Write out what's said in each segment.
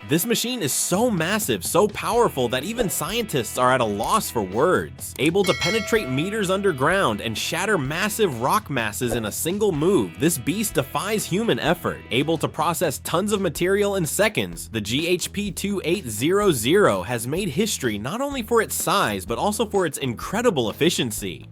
This machine is so massive, so powerful that even scientists are at a loss for words. Able to penetrate meters underground and shatter massive rock masses in a single move, this beast defies human effort. Able to process tons of material in seconds, the GHP-2800 has made history not only for its size, but also for its incredible efficiency.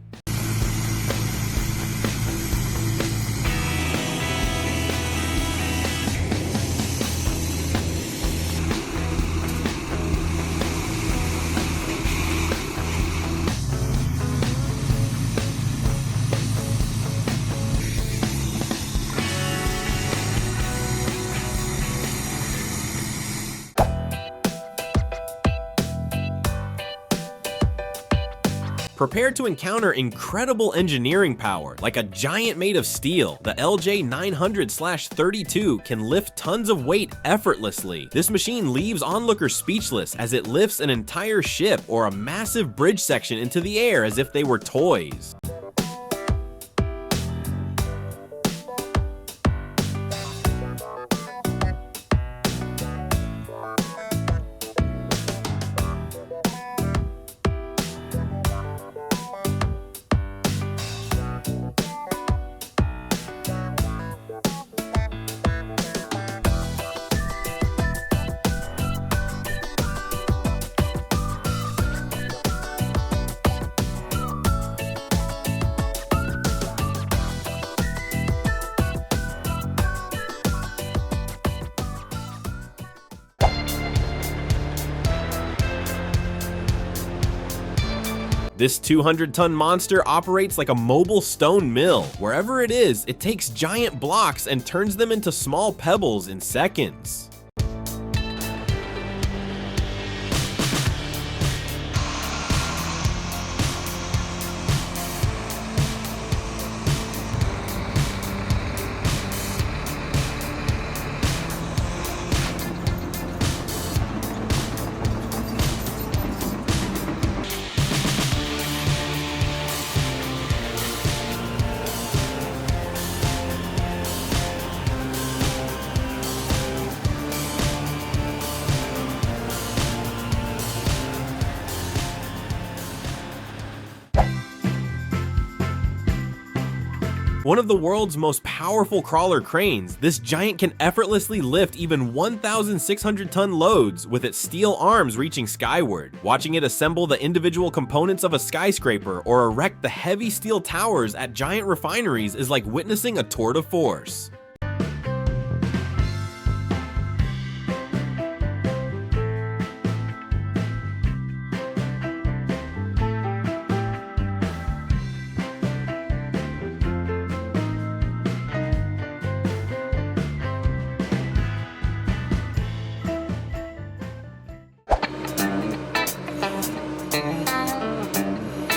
Prepare to encounter incredible engineering power. Like a giant made of steel, the LJ900/32 can lift tons of weight effortlessly. This machine leaves onlookers speechless as it lifts an entire ship or a massive bridge section into the air as if they were toys. This 200-ton monster operates like a mobile stone mill. Wherever it is, it takes giant blocks and turns them into small pebbles in seconds. One of the world's most powerful crawler cranes, this giant can effortlessly lift even 1,600-ton loads with its steel arms reaching skyward. Watching it assemble the individual components of a skyscraper or erect the heavy steel towers at giant refineries is like witnessing a tour de force.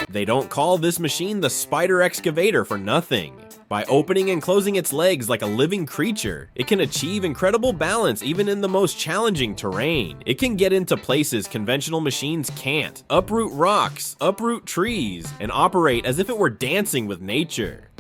They don't call this machine the spider excavator for nothing. By opening and closing its legs like a living creature, it can achieve incredible balance even in the most challenging terrain. It can get into places conventional machines can't, uproot rocks, uproot trees, and operate as if it were dancing with nature.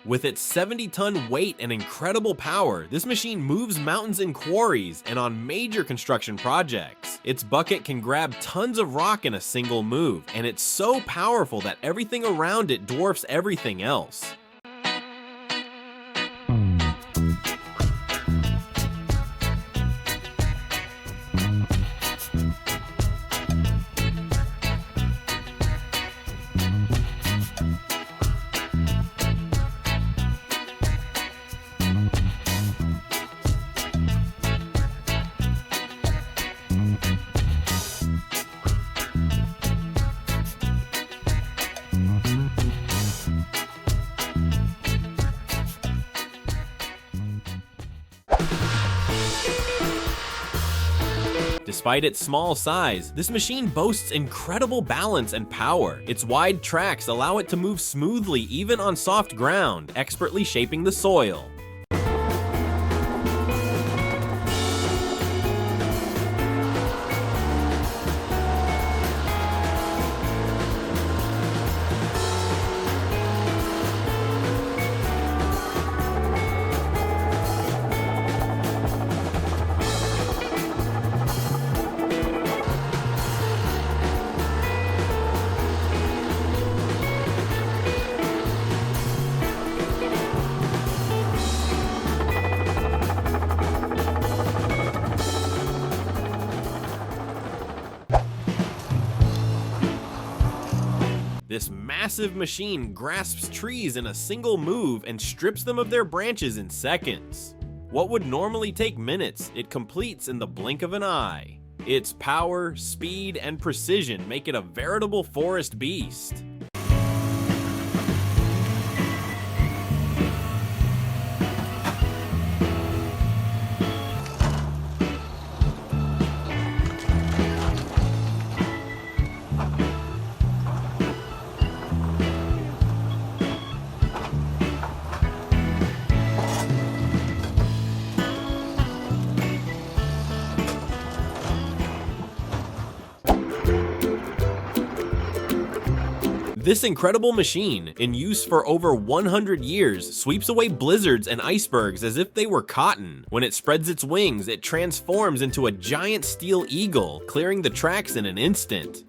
With its 70-ton weight and incredible power, this machine moves mountains in quarries and on major construction projects. Its bucket can grab tons of rock in a single move, and it's so powerful that everything around it dwarfs everything else. Despite its small size, this machine boasts incredible balance and power. Its wide tracks allow it to move smoothly even on soft ground, expertly shaping the soil. This massive machine grasps trees in a single move and strips them of their branches in seconds. What would normally take minutes, it completes in the blink of an eye. Its power, speed, and precision make it a veritable forest beast. This incredible machine, in use for over 100 years, sweeps away blizzards and icebergs as if they were cotton. When it spreads its wings, it transforms into a giant steel eagle, clearing the tracks in an instant.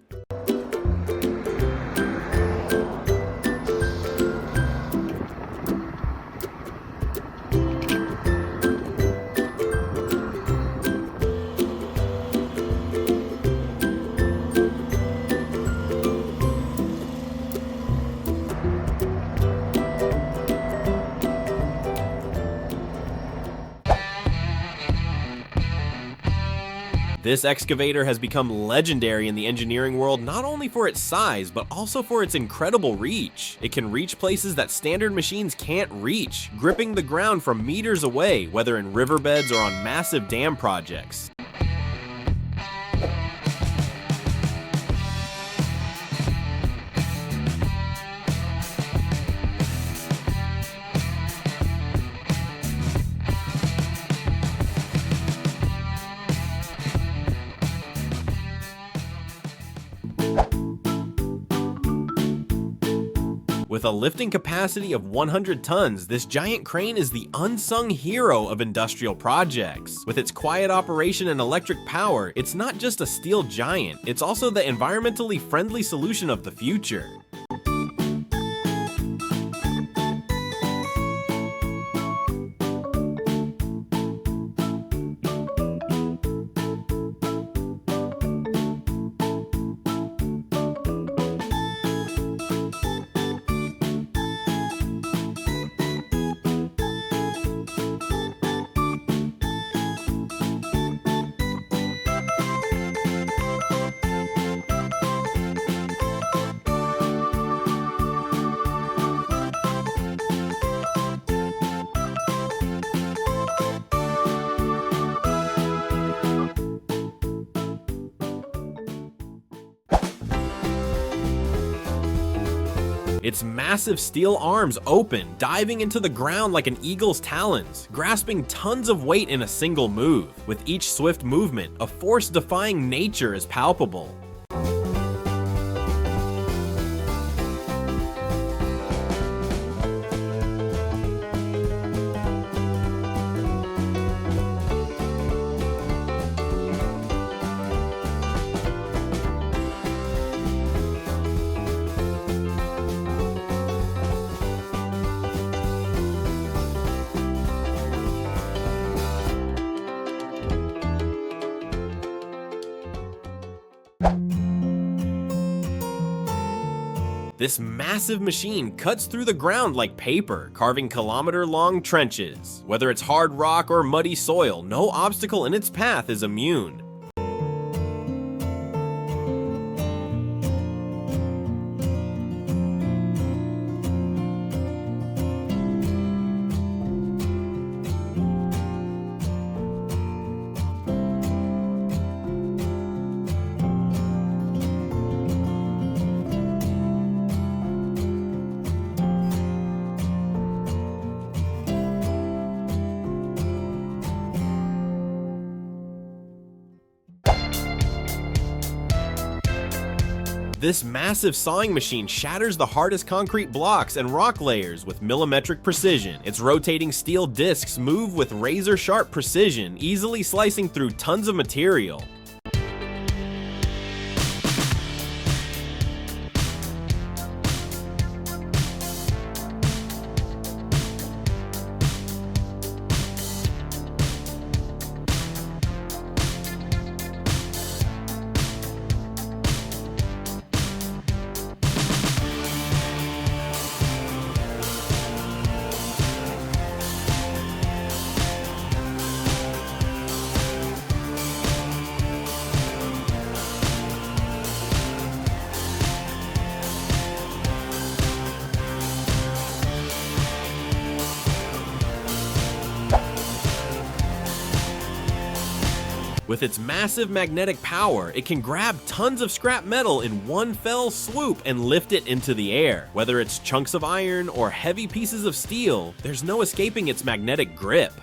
This excavator has become legendary in the engineering world not only for its size, but also for its incredible reach. It can reach places that standard machines can't reach, gripping the ground from meters away, whether in riverbeds or on massive dam projects. With a lifting capacity of 100 tons, this giant crane is the unsung hero of industrial projects. With its quiet operation and electric power, it's not just a steel giant, it's also the environmentally friendly solution of the future. Its massive steel arms open, diving into the ground like an eagle's talons, grasping tons of weight in a single move. With each swift movement, a force-defying nature is palpable. This massive machine cuts through the ground like paper, carving kilometer-long trenches. Whether it's hard rock or muddy soil, no obstacle in its path is immune. This massive sawing machine shatters the hardest concrete blocks and rock layers with millimetric precision. Its rotating steel discs move with razor-sharp precision, easily slicing through tons of material. With its massive magnetic power, it can grab tons of scrap metal in one fell swoop and lift it into the air. Whether it's chunks of iron or heavy pieces of steel, there's no escaping its magnetic grip.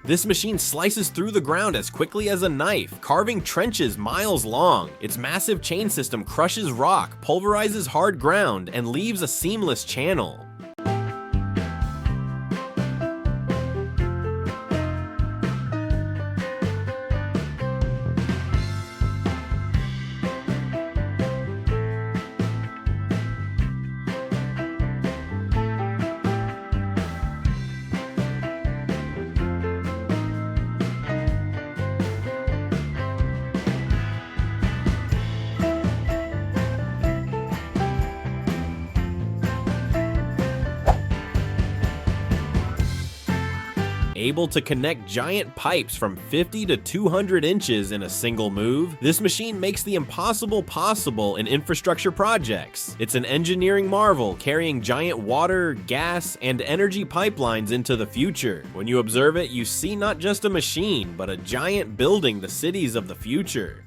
This machine slices through the ground as quickly as a knife, carving trenches miles long. Its massive chain system crushes rock, pulverizes hard ground, and leaves a seamless channel. Able to connect giant pipes from 50 to 200 inches in a single move, this machine makes the impossible possible in infrastructure projects. It's an engineering marvel, carrying giant water, gas, and energy pipelines into the future. When you observe it, you see not just a machine, but a giant building the cities of the future.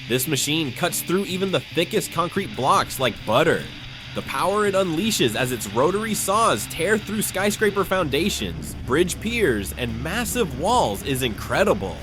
This machine cuts through even the thickest concrete blocks like butter. The power it unleashes as its rotary saws tear through skyscraper foundations, bridge piers, and massive walls is incredible.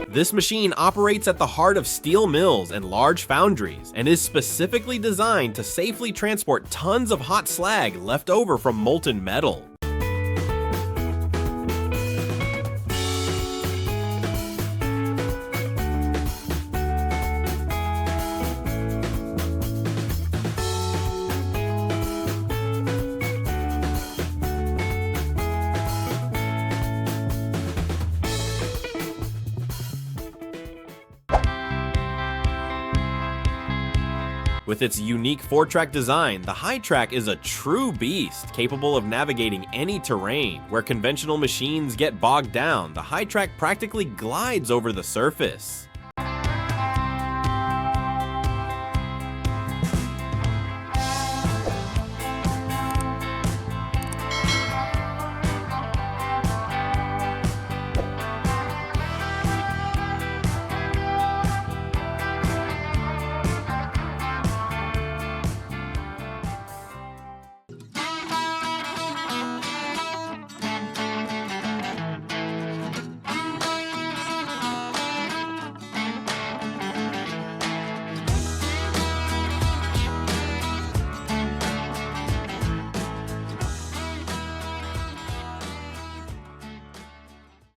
This machine operates at the heart of steel mills and large foundries, and is specifically designed to safely transport tons of hot slag left over from molten metal. With its unique 4-track design, the high track is a true beast, capable of navigating any terrain. Where conventional machines get bogged down, the high track practically glides over the surface.